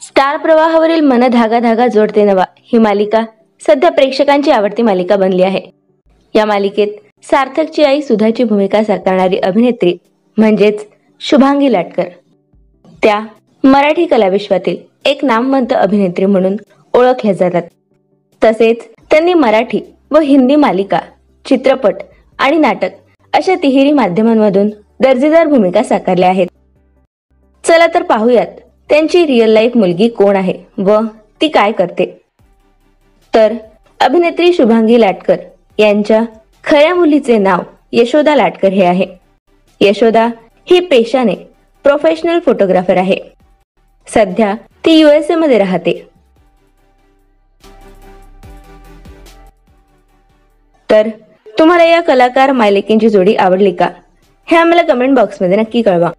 Star प्रवाहावरील मन धागा धागा जोडते नवा ही मालिका सध्या प्रेक्षकांची आवडती मालिका बनली आहे। या मालिकेत सार्थकची आई सुधाची भूमिका साकारणारी अभिनेत्री म्हणजेच शुभांगी लाटकर, त्या मराठी कलाविश्वातील एक नामवंत अभिनेत्री म्हणून ओळखल्या जातात। तसेच त्यांनी मराठी व हिंदी मालिका, चित्रपट आणि नाटक अशा तिहेरी माध्यमांमधून दर्जेदार भूमिका साकारल्या आहेत। चला तर पाहूयात त्यांची रिअल लाईफ मुलगी कोण आहे व ती काय करते। तर अभिनेत्री शुभांगी लाटकर यांच्या खऱ्या मुलीचे नाव यशोदा लाटकर हे आहे। यशोदा ही पेशाने प्रोफेशनल फोटोग्राफर आहे। सध्या ती USA मध्ये राहते। तर तुम्हाला या कलाकार मालिकेची जोडी आवडली का हे आम्हाला कमेंट बॉक्समध्ये नक्की कळवा।